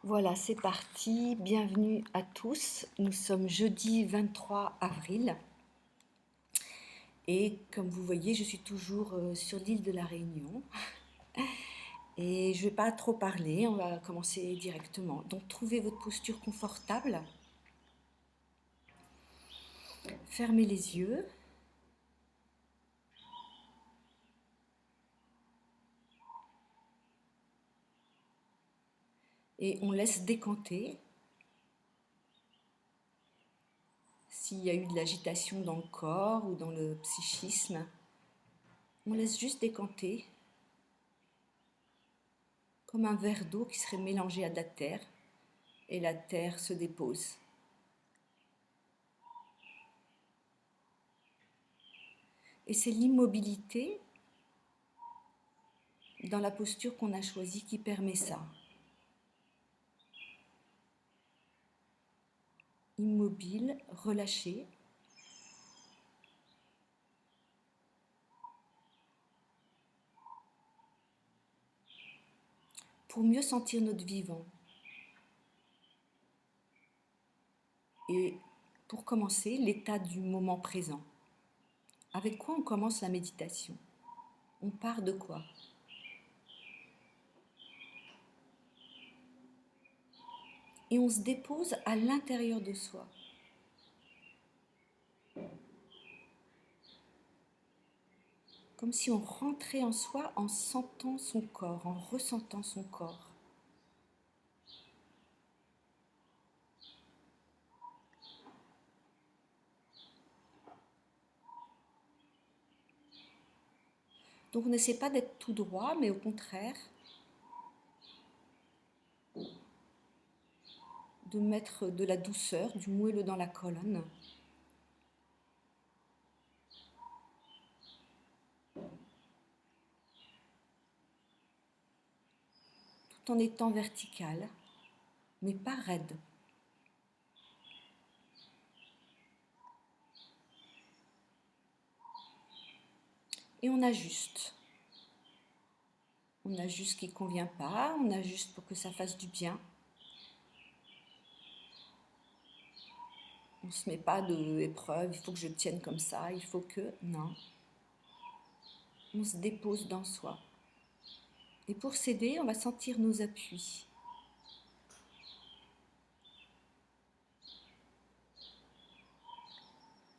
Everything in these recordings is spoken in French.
Voilà, c'est parti. Bienvenue à tous. Nous sommes jeudi 23 avril. Et comme vous voyez, je suis toujours sur l'île de la Réunion. Et je ne vais pas trop parler, on va commencer directement. Donc, trouvez votre posture confortable. Fermez les yeux. Et on laisse décanter. S'il y a eu de l'agitation dans le corps ou dans le psychisme, on laisse juste décanter comme un verre d'eau qui serait mélangé à de la terre et la terre se dépose. Et c'est l'immobilité dans la posture qu'on a choisie qui permet ça. Immobile, relâché. Pour mieux sentir notre vivant. Et pour commencer, l'état du moment présent. Avec quoi on commence la méditation? On part de quoi? Et on se dépose à l'intérieur de soi. Comme si on rentrait en soi en sentant son corps, en ressentant son corps. Donc on n'essaie pas d'être tout droit, mais au contraire, de mettre de la douceur, du moelleux dans la colonne. Tout en étant vertical, mais pas raide. Et on ajuste. On ajuste ce qui ne convient pas, on ajuste pour que ça fasse du bien. On ne se met pas d'épreuve, il faut que je tienne comme ça, il faut que... Non. On se dépose dans soi. Et pour s'aider, on va sentir nos appuis.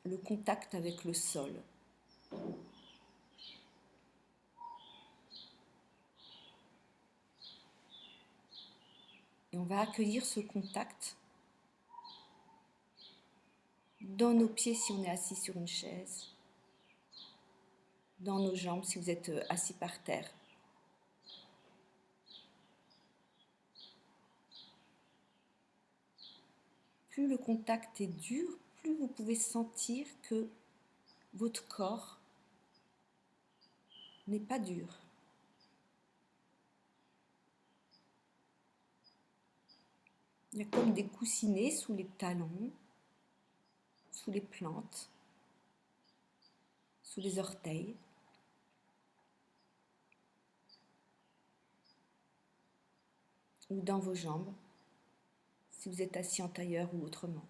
Le contact avec le sol. Et on va accueillir ce contact dans nos pieds si on est assis sur une chaise, dans nos jambes si vous êtes assis par terre. Plus le contact est dur, plus vous pouvez sentir que votre corps n'est pas dur. Il y a comme des coussinets sous les talons, sous les plantes, sous les orteils. Ou dans vos jambes, si vous êtes assis en tailleur ou autrement.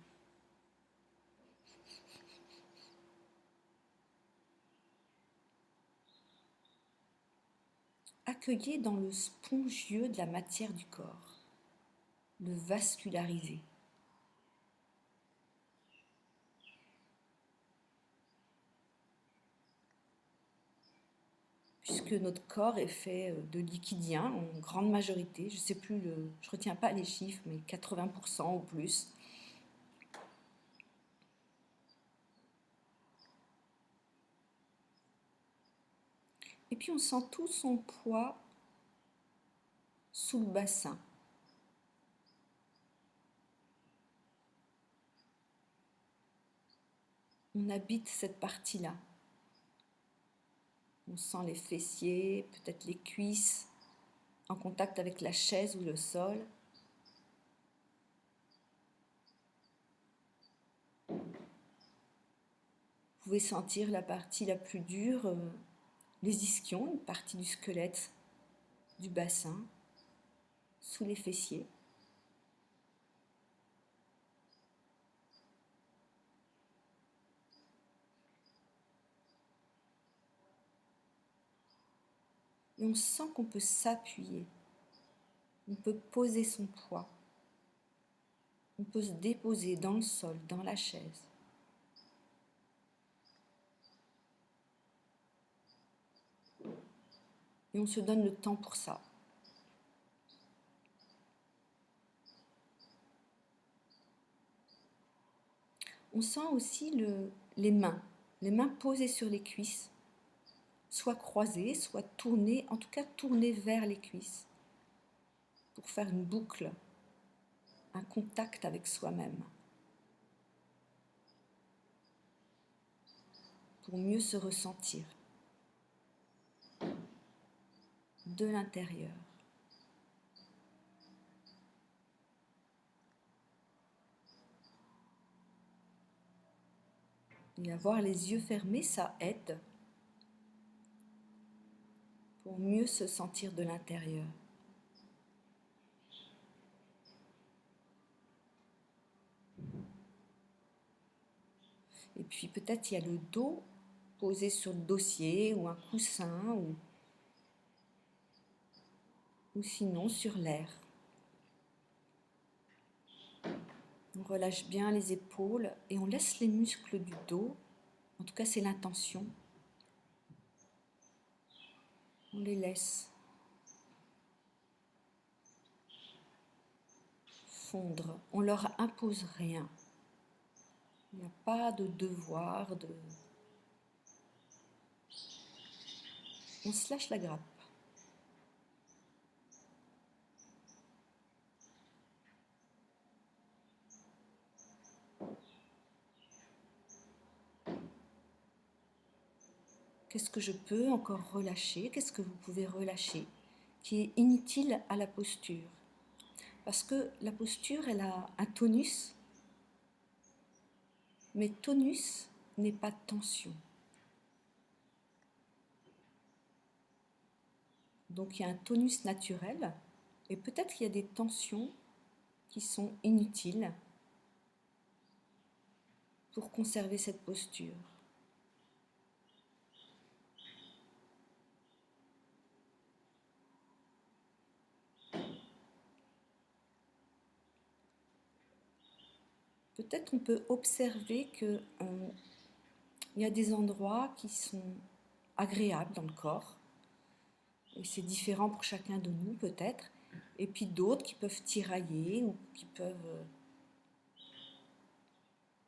Accueillez dans le spongieux de la matière du corps, le vasculariser. Puisque notre corps est fait de liquidien en grande majorité, je ne sais plus, je retiens pas les chiffres, mais 80% ou plus. Et puis on sent tout son poids sous le bassin. On habite cette partie-là. On sent les fessiers, peut-être les cuisses, en contact avec la chaise ou le sol. Vous pouvez sentir la partie la plus dure, les ischions, une partie du squelette, du bassin, sous les fessiers. Et on sent qu'on peut s'appuyer, on peut poser son poids, on peut se déposer dans le sol, dans la chaise. Et on se donne le temps pour ça. On sent aussi les mains posées sur les cuisses, soit croisées, soit tournées, en tout cas tournées vers les cuisses, pour faire une boucle, un contact avec soi-même, pour mieux se ressentir de l'intérieur. Et avoir les yeux fermés, ça aide pour mieux se sentir de l'intérieur. Et puis peut-être il y a le dos posé sur le dossier ou un coussin ou sinon sur l'air. On relâche bien les épaules et on laisse les muscles du dos, en tout cas c'est l'intention, on les laisse fondre, on leur impose rien. Il n'y a pas de devoir, on se lâche la grappe. Qu'est-ce que je peux encore relâcher? Qu'est-ce que vous pouvez relâcher qui est inutile à la posture? Parce que la posture, elle a un tonus, mais tonus n'est pas tension. Donc il y a un tonus naturel, et peut-être qu'il y a des tensions qui sont inutiles pour conserver cette posture. Peut-être on peut observer qu'il y a des endroits qui sont agréables dans le corps, et c'est différent pour chacun de nous peut-être, et puis d'autres qui peuvent tirailler ou qui peuvent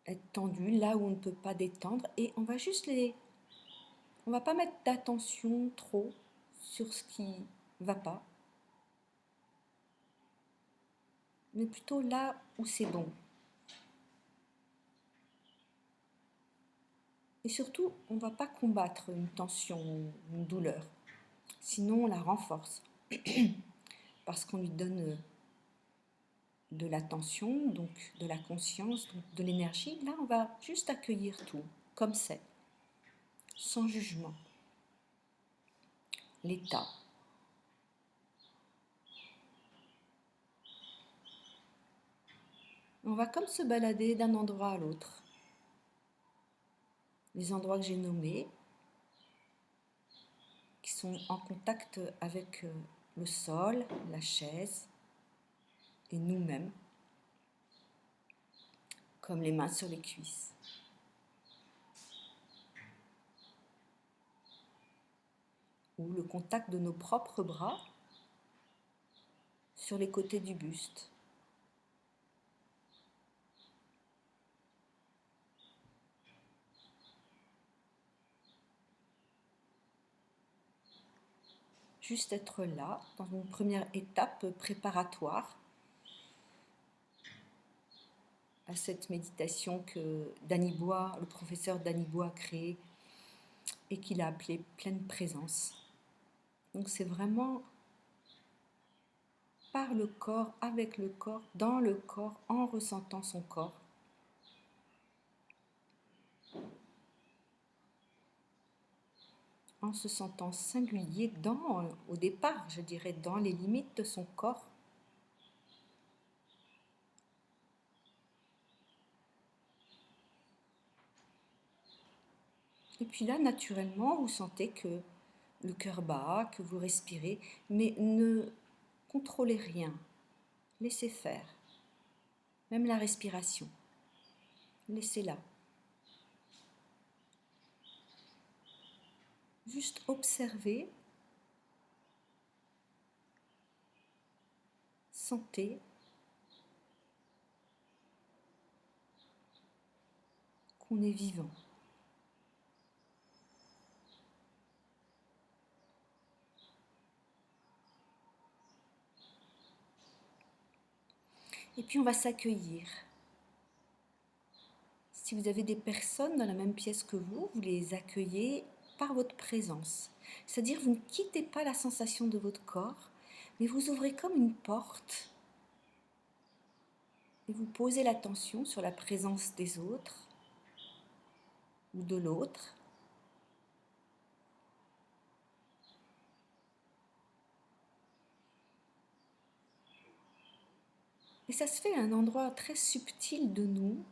être tendus là où on ne peut pas détendre, et on va juste on va pas mettre d'attention trop sur ce qui va pas, mais plutôt là où c'est bon. Et surtout, on ne va pas combattre une tension, une douleur, sinon on la renforce, parce qu'on lui donne de l'attention, donc de la conscience, donc de l'énergie. Là, on va juste accueillir tout, comme c'est, sans jugement. L'état. On va comme se balader d'un endroit à l'autre. Les endroits que j'ai nommés, qui sont en contact avec le sol, la chaise et nous-mêmes, comme les mains sur les cuisses. Ou le contact de nos propres bras sur les côtés du buste. Juste être là, dans une première étape préparatoire à cette méditation que Danny Bois, le professeur Danny Bois a créée et qu'il a appelée pleine présence. Donc c'est vraiment par le corps, avec le corps, dans le corps, en ressentant son corps. En se sentant singulier au départ, je dirais, dans les limites de son corps. Et puis là, naturellement, vous sentez que le cœur bas, que vous respirez, mais ne contrôlez rien. Laissez faire. Même la respiration. Laissez-la. Juste observez, sentez, qu'on est vivant. Et puis on va s'accueillir. Si vous avez des personnes dans la même pièce que vous les accueillez par votre présence. C'est-à-dire vous ne quittez pas la sensation de votre corps, mais vous ouvrez comme une porte et vous posez l'attention sur la présence des autres ou de l'autre. Et ça se fait à un endroit très subtil de nous.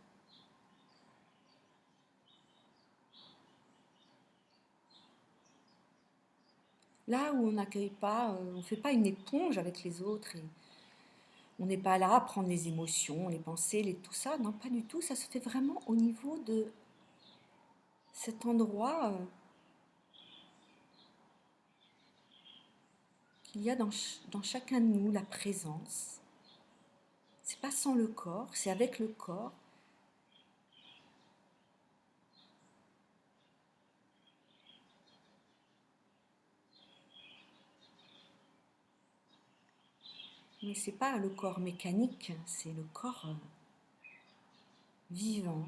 Là où on n'accueille pas, on ne fait pas une éponge avec les autres. Et on n'est pas là à prendre les émotions, les pensées, tout ça. Non, pas du tout. Ça se fait vraiment au niveau de cet endroit qu'il y a dans chacun de nous, la présence. C'est pas sans le corps, c'est avec le corps. Mais c'est pas le corps mécanique, c'est le corps vivant.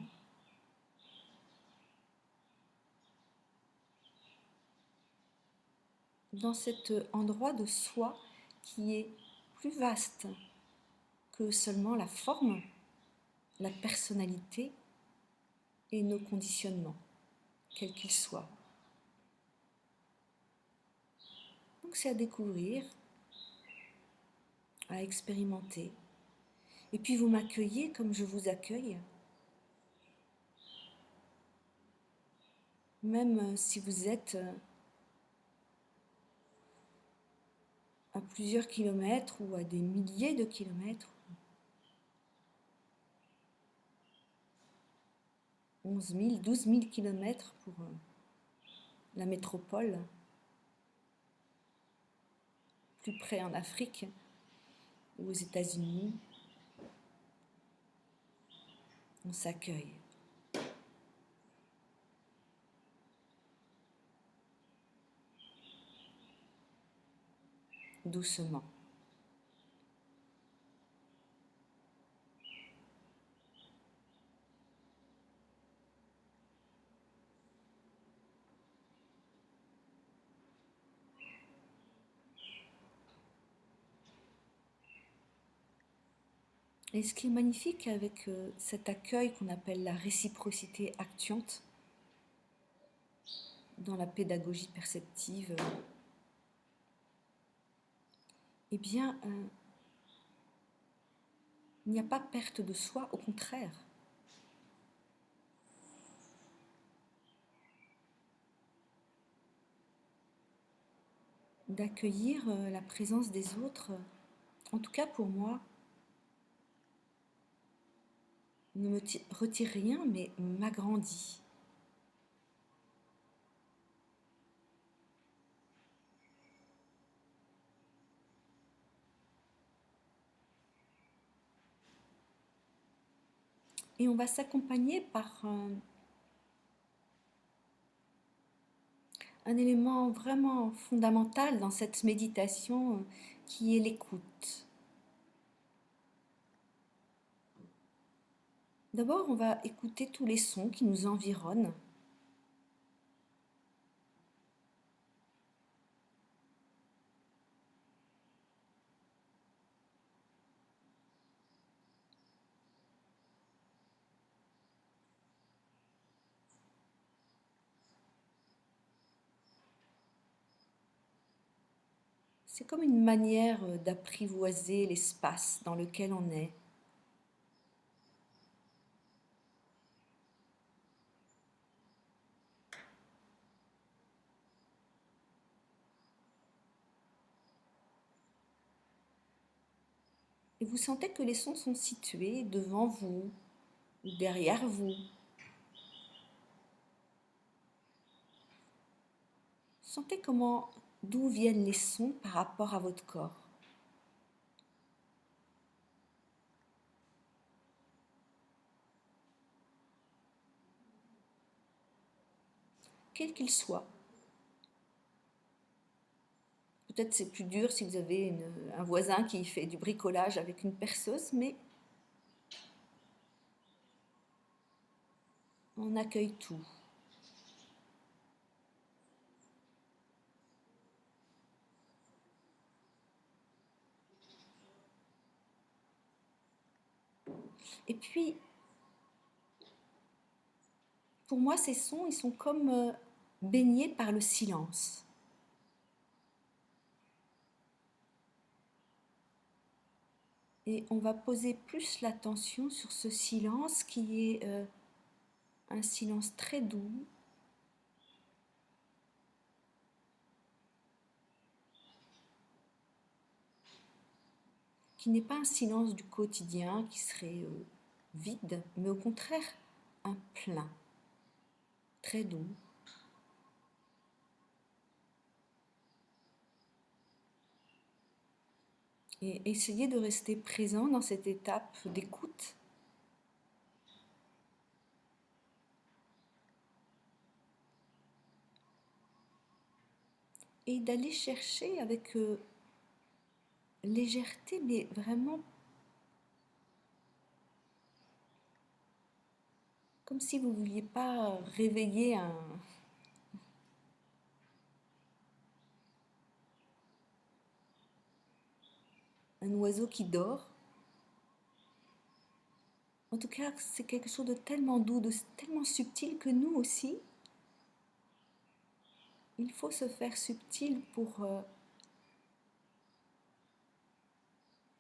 Dans cet endroit de soi qui est plus vaste que seulement la forme, la personnalité et nos conditionnements, quels qu'ils soient. Donc c'est à découvrir, à expérimenter. Et puis vous m'accueillez comme je vous accueille. Même si vous êtes à plusieurs kilomètres ou à des milliers de kilomètres, 11 000, 12 000 kilomètres pour la métropole, plus près en Afrique ou aux États-Unis, on s'accueille. Doucement. Et ce qui est magnifique avec cet accueil qu'on appelle la réciprocité actiante dans la pédagogie perceptive, eh bien, il n'y a pas perte de soi, au contraire. D'accueillir la présence des autres, en tout cas pour moi, ne me retire rien, mais m'agrandit. Et on va s'accompagner par un élément vraiment fondamental dans cette méditation qui est l'écoute. D'abord, on va écouter tous les sons qui nous environnent. C'est comme une manière d'apprivoiser l'espace dans lequel on est. Et vous sentez que les sons sont situés devant vous ou derrière vous. Sentez d'où viennent les sons par rapport à votre corps. Quel qu'il soit. Peut-être c'est plus dur si vous avez un voisin qui fait du bricolage avec une perceuse, mais on accueille tout. Et puis, pour moi, ces sons, ils sont comme baignés par le silence. Et on va poser plus l'attention sur ce silence qui est un silence très doux, qui n'est pas un silence du quotidien qui serait vide, mais au contraire un plein, très doux. Et essayez de rester présent dans cette étape d'écoute. Et d'aller chercher avec légèreté, mais vraiment comme si vous ne vouliez pas réveiller un oiseau qui dort. En tout cas, c'est quelque chose de tellement doux, de tellement subtil que nous aussi, il faut se faire subtil pour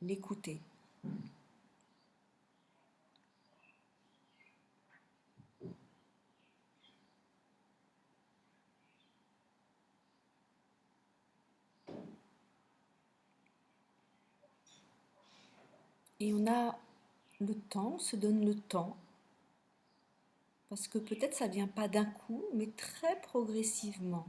l'écouter. Et on a le temps, on se donne le temps, parce que peut-être ça ne vient pas d'un coup, mais très progressivement.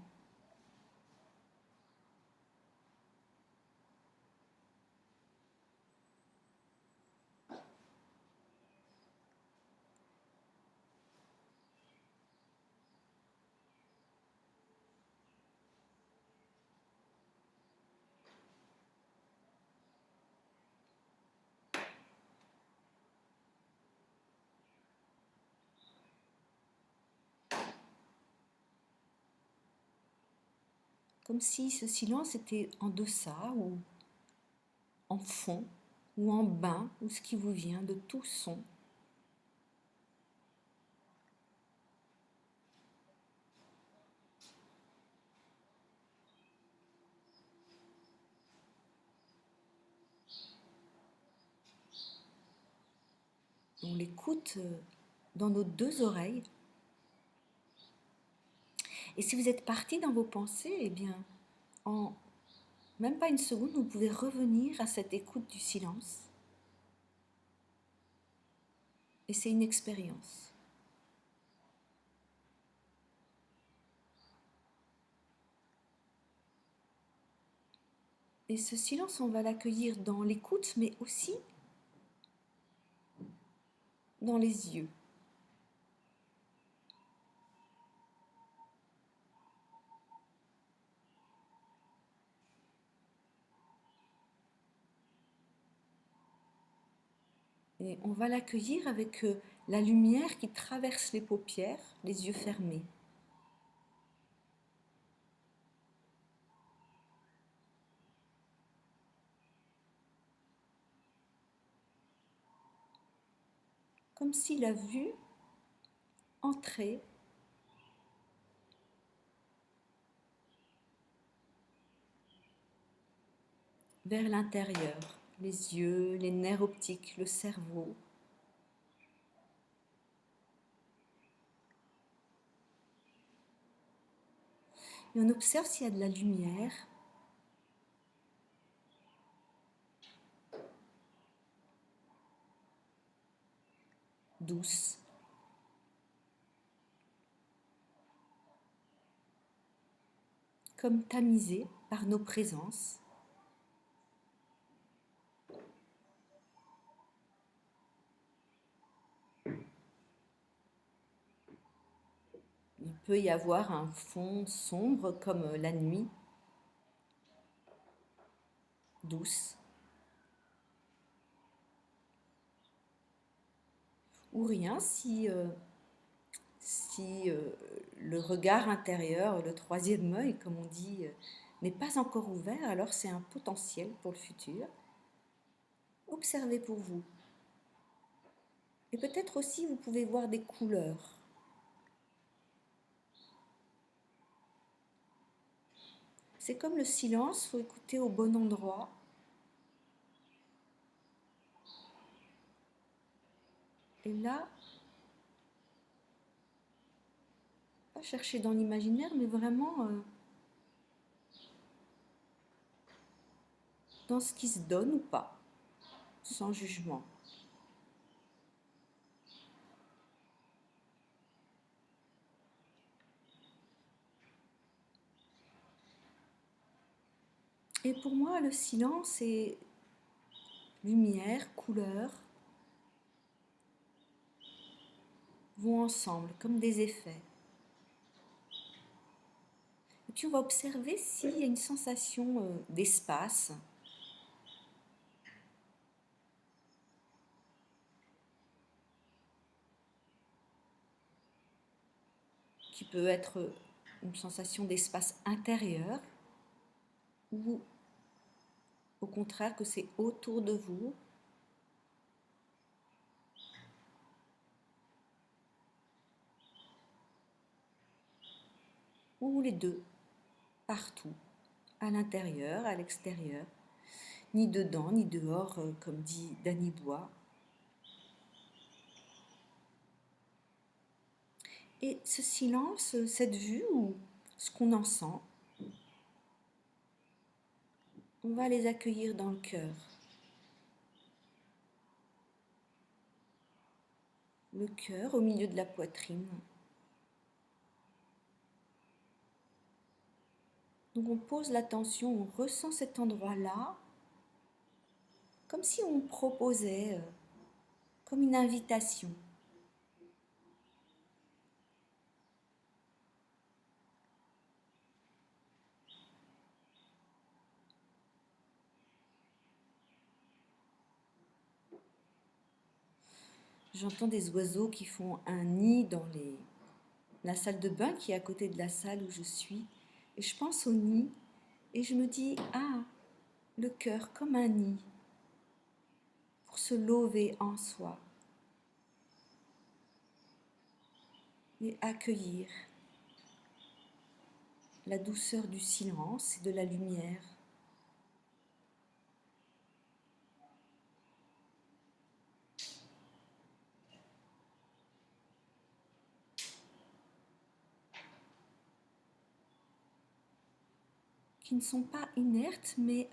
Comme si ce silence était en deçà ou en fond ou en bas ou ce qui vous vient de tout son. On l'écoute dans nos deux oreilles. Et si vous êtes parti dans vos pensées, eh bien, en même pas une seconde, vous pouvez revenir à cette écoute du silence. Et c'est une expérience. Et ce silence, on va l'accueillir dans l'écoute, mais aussi dans les yeux. Et on va l'accueillir avec la lumière qui traverse les paupières, les yeux fermés. Comme si la vue entrait vers l'intérieur, les yeux, les nerfs optiques, le cerveau. Et on observe s'il y a de la lumière. douce. Comme tamisée par nos présences. Il peut y avoir un fond sombre comme la nuit, douce. Ou rien si le regard intérieur, le troisième œil, comme on dit, n'est pas encore ouvert, alors c'est un potentiel pour le futur. Observez pour vous. Et peut-être aussi vous pouvez voir des couleurs. C'est comme le silence, il faut écouter au bon endroit. Et là, pas chercher dans l'imaginaire, mais vraiment dans ce qui se donne ou pas, sans jugement. Et pour moi, le silence et lumière, couleur vont ensemble, comme des effets. Et puis on va observer s'il y a une sensation d'espace, qui peut être une sensation d'espace intérieur, ou au contraire que c'est autour de vous, ou les deux, partout, à l'intérieur, à l'extérieur, ni dedans, ni dehors, comme dit Danny Bois. Et ce silence, cette vue, ou ce qu'on en sent, on va les accueillir dans le cœur. Le cœur au milieu de la poitrine. Donc on pose l'attention, on ressent cet endroit-là, comme si on proposait, comme une invitation. J'entends des oiseaux qui font un nid dans la salle de bain qui est à côté de la salle où je suis. Et je pense au nid et je me dis, ah, le cœur comme un nid pour se lever en soi et accueillir la douceur du silence et de la lumière. Qui ne sont pas inertes, mais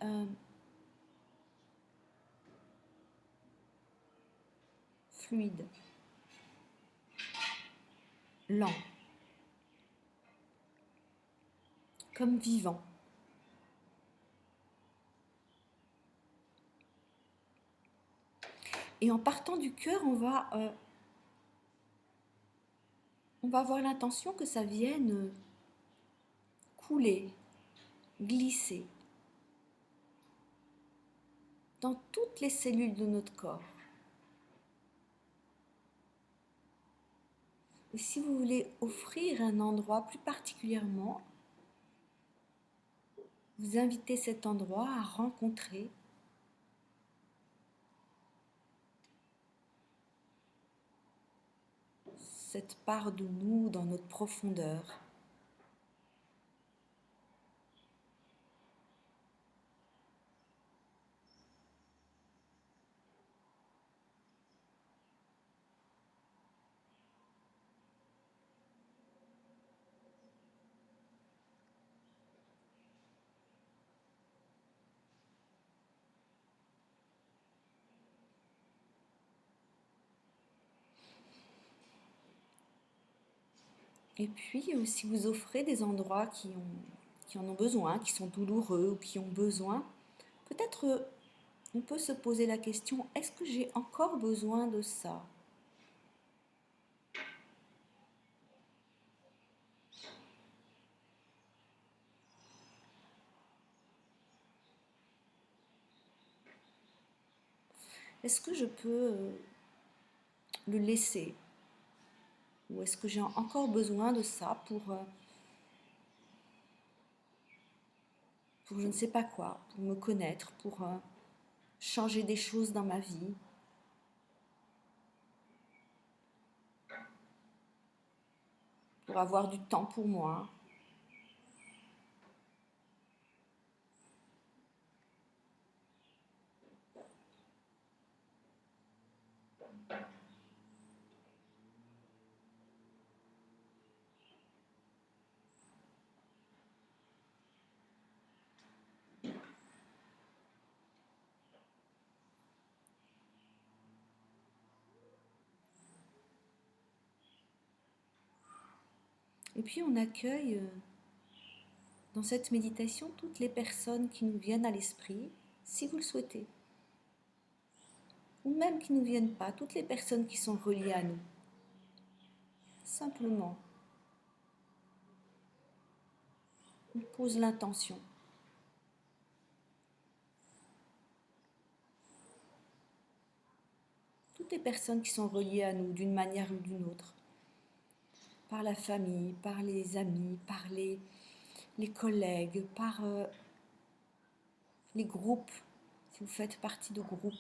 fluides, lents, comme vivants. Et en partant du cœur, on va avoir l'intention que ça vienne couler, glisser dans toutes les cellules de notre corps. Et si vous voulez offrir un endroit plus particulièrement, vous invitez cet endroit à rencontrer cette part de nous dans notre profondeur. Et puis, si vous offrez des endroits qui en ont besoin, qui sont douloureux ou qui ont besoin, peut-être on peut se poser la question, est-ce que j'ai encore besoin de ça? Est-ce que je peux le laisser? Ou est-ce que j'ai encore besoin de ça pour je ne sais pas quoi, pour me connaître, pour changer des choses dans ma vie? Pour avoir du temps pour moi? Et puis on accueille dans cette méditation toutes les personnes qui nous viennent à l'esprit, si vous le souhaitez. Ou même qui ne nous viennent pas, toutes les personnes qui sont reliées à nous. Simplement, on pose l'intention. Toutes les personnes qui sont reliées à nous d'une manière ou d'une autre. Par la famille, par les amis, par les collègues, par les groupes, si vous faites partie de groupes,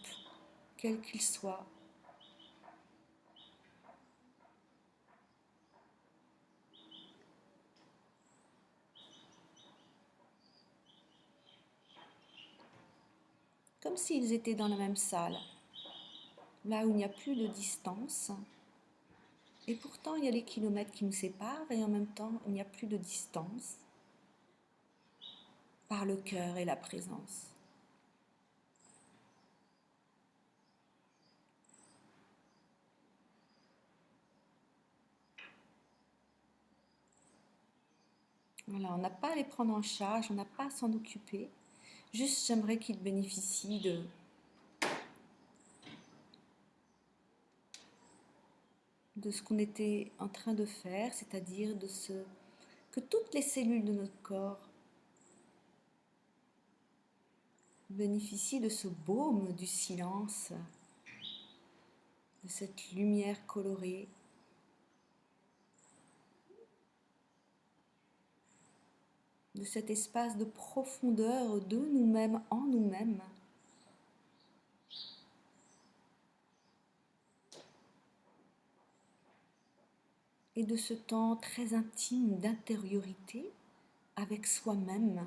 quels qu'ils soient. Comme s'ils étaient dans la même salle, là où il n'y a plus de distance. Et pourtant, il y a les kilomètres qui nous séparent et en même temps, il n'y a plus de distance par le cœur et la présence. Voilà, on n'a pas à les prendre en charge, on n'a pas à s'en occuper. Juste, j'aimerais qu'ils bénéficient de ce qu'on était en train de faire, c'est-à-dire que toutes les cellules de notre corps bénéficient de ce baume du silence, de cette lumière colorée, de cet espace de profondeur de nous-mêmes en nous-mêmes. Et de ce temps très intime d'intériorité avec soi-même.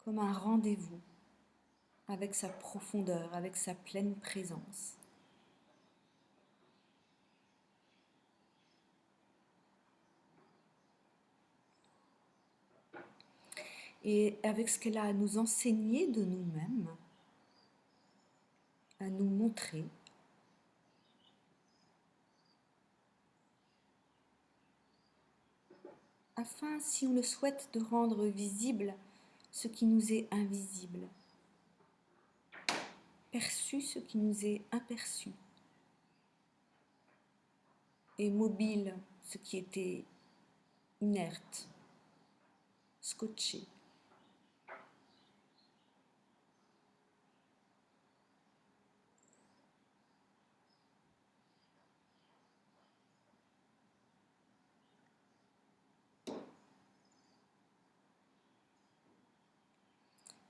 Comme un rendez-vous avec sa profondeur, avec sa pleine présence. Et avec ce qu'elle a à nous enseigner de nous-mêmes, à nous montrer, afin, si on le souhaite, de rendre visible ce qui nous est invisible, perçu ce qui nous est imperçu, et mobile ce qui était inerte, scotché.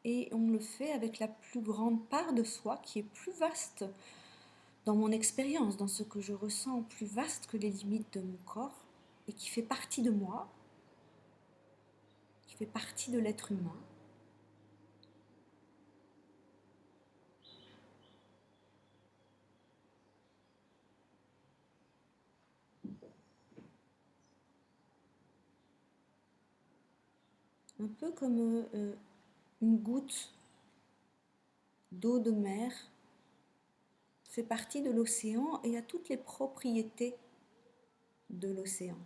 Et on le fait avec la plus grande part de soi qui est plus vaste dans mon expérience, dans ce que je ressens, plus vaste que les limites de mon corps et qui fait partie de moi, qui fait partie de l'être humain. Un peu comme une goutte d'eau de mer fait partie de l'océan et a toutes les propriétés de l'océan.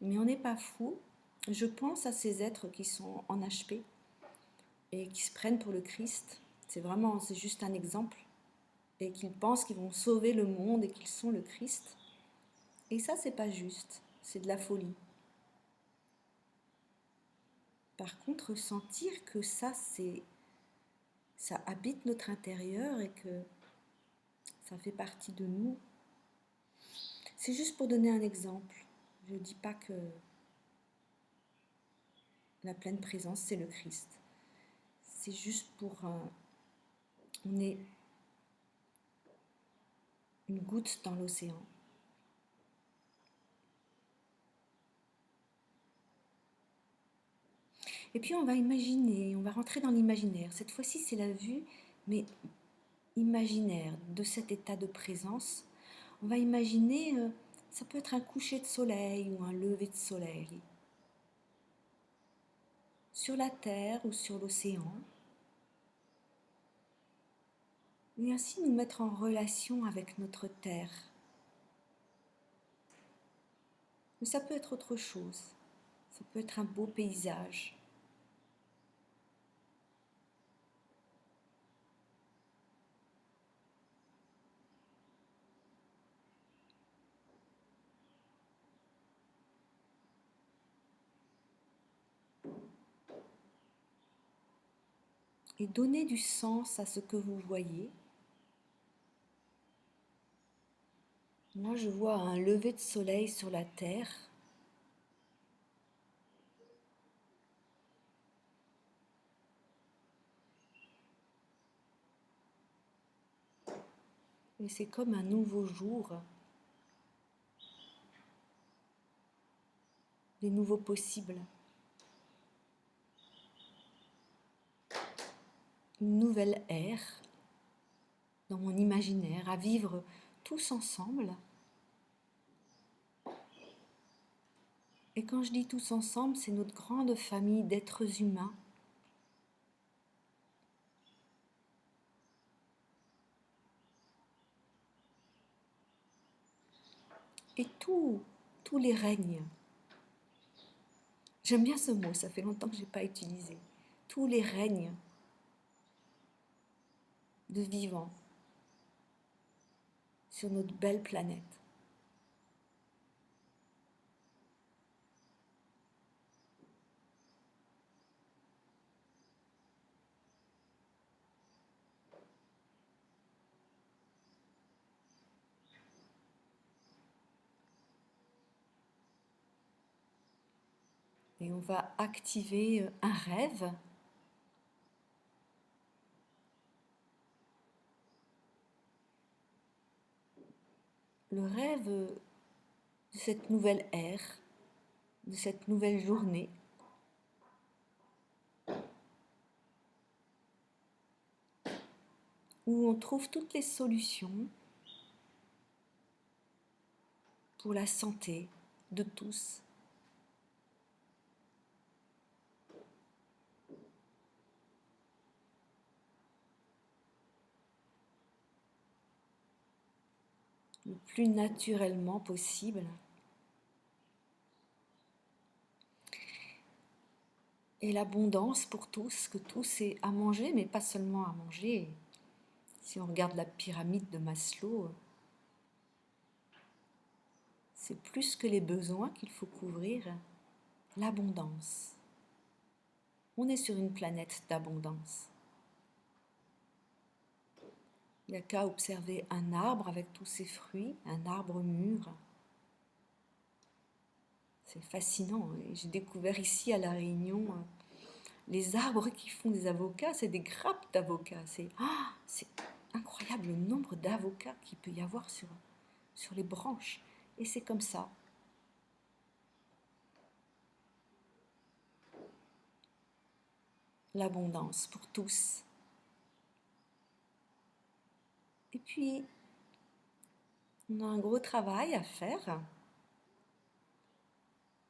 Mais on n'est pas fou. Je pense à ces êtres qui sont en HP et qui se prennent pour le Christ. C'est juste un exemple. Et qu'ils pensent qu'ils vont sauver le monde et qu'ils sont le Christ. Et ça, c'est pas juste. C'est de la folie. Par contre, sentir que ça habite notre intérieur et que ça fait partie de nous. C'est juste pour donner un exemple. Je ne dis pas que la pleine présence, c'est le Christ. C'est juste pour... on est une goutte dans l'océan. Et puis on va imaginer, on va rentrer dans l'imaginaire. Cette fois-ci, c'est la vue, mais imaginaire de cet état de présence. On va imaginer, ça peut être un coucher de soleil ou un lever de soleil. Sur la terre ou sur l'océan. Et ainsi nous mettre en relation avec notre terre. Mais ça peut être autre chose. Ça peut être un beau paysage. Et donner du sens à ce que vous voyez. Moi, je vois un lever de soleil sur la terre. Et c'est comme un nouveau jour. Des nouveaux possibles. Une nouvelle ère dans mon imaginaire à vivre tous ensemble. Et quand je dis tous ensemble, c'est notre grande famille d'êtres humains. Et tous les règnes. J'aime bien ce mot, ça fait longtemps que je n'ai pas utilisé. Tous les règnes de vivants sur notre belle planète. Et on va activer un rêve. Le rêve de cette nouvelle ère, de cette nouvelle journée. Où on trouve toutes les solutions pour la santé de tous. Le plus naturellement possible. Et l'abondance pour tous, que tous aient à manger, mais pas seulement à manger. Si on regarde la pyramide de Maslow, c'est plus que les besoins qu'il faut couvrir, l'abondance. On est sur une planète d'abondance. Il n'y a qu'à observer un arbre avec tous ses fruits, un arbre mûr. C'est fascinant. J'ai découvert ici à La Réunion les arbres qui font des avocats, c'est des grappes d'avocats. C'est incroyable le nombre d'avocats qu'il peut y avoir sur les branches. Et c'est comme ça. l'abondance pour tous. Et puis, on a un gros travail à faire,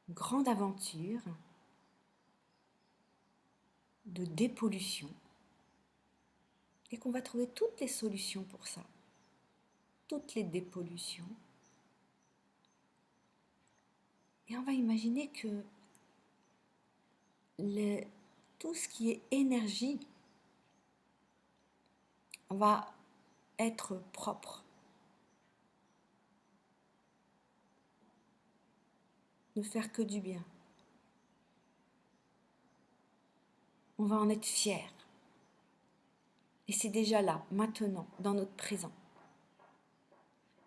une grande aventure de dépollution, et qu'on va trouver toutes les solutions pour ça, toutes les dépollutions. Et on va imaginer que tout ce qui est énergie va être propre, ne faire que du bien. On va en être fiers. Et c'est déjà là, maintenant, dans notre présent.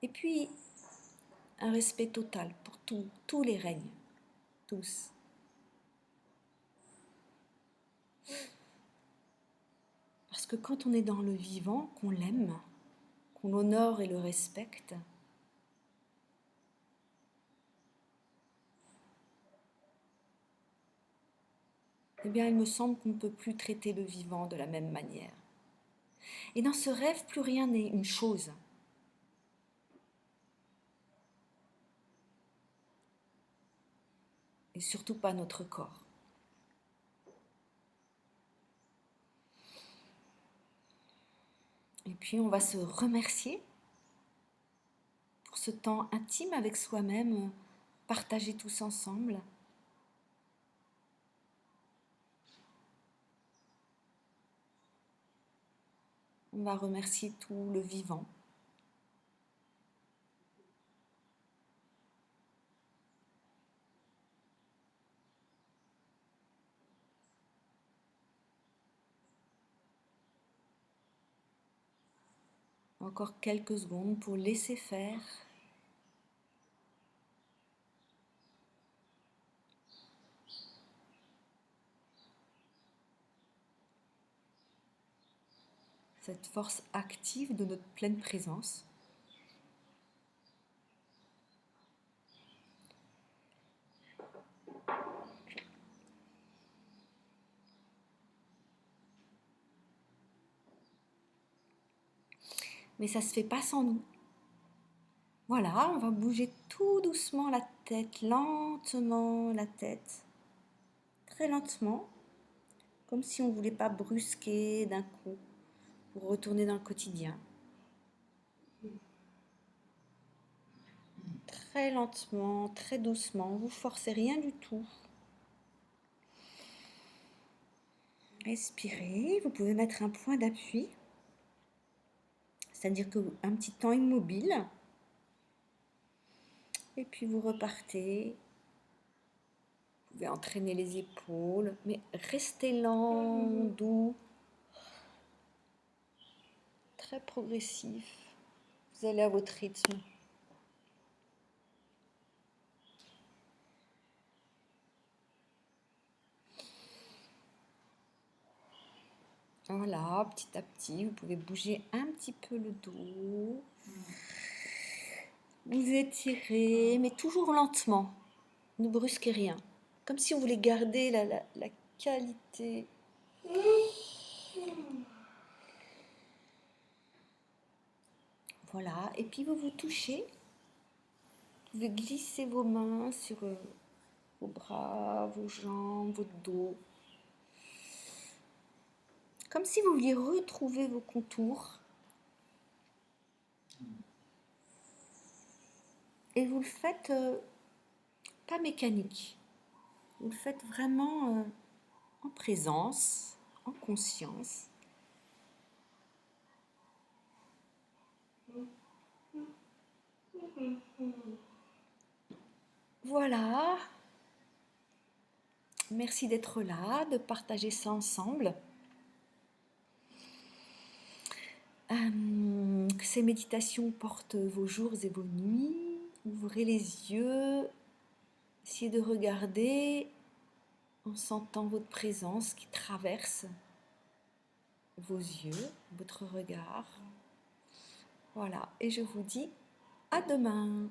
Et puis, un respect total pour tous les règnes, tous. Parce que quand on est dans le vivant, qu'on l'aime, qu'on l'honore et le respecte, eh bien, il me semble qu'on ne peut plus traiter le vivant de la même manière. Et dans ce rêve, plus rien n'est une chose. Et surtout pas notre corps. Et puis, on va se remercier pour ce temps intime avec soi-même, partagé tous ensemble. On va remercier tout le vivant. Encore quelques secondes pour laisser faire. Cette force active de notre pleine présence. Mais ça ne se fait pas sans nous. Voilà, on va bouger tout doucement la tête, lentement la tête, très lentement, comme si on ne voulait pas brusquer d'un coup pour retourner dans le quotidien. Très lentement, très doucement, vous forcez rien du tout. Respirez, vous pouvez mettre un point d'appui, c'est-à-dire qu'un petit temps immobile, et puis vous repartez. Vous pouvez entraîner les épaules, mais restez lent, doux, très progressif. Vous allez à votre rythme. Voilà, petit à petit, vous pouvez bouger un petit peu le dos. Vous étirez, mais toujours lentement. Ne brusquez rien. Comme si on voulait garder la qualité. Voilà, et puis vous vous touchez. Vous pouvez glisser vos mains sur vos bras, vos jambes, votre dos. Comme si vous vouliez retrouver vos contours. Et vous le faites pas mécanique. Vous le faites vraiment en présence, en conscience. Voilà. Merci d'être là, de partager ça ensemble. Que ces méditations portent vos jours et vos nuits. Ouvrez les yeux, essayez de regarder en sentant votre présence qui traverse vos yeux, votre regard. Voilà, et je vous dis à demain.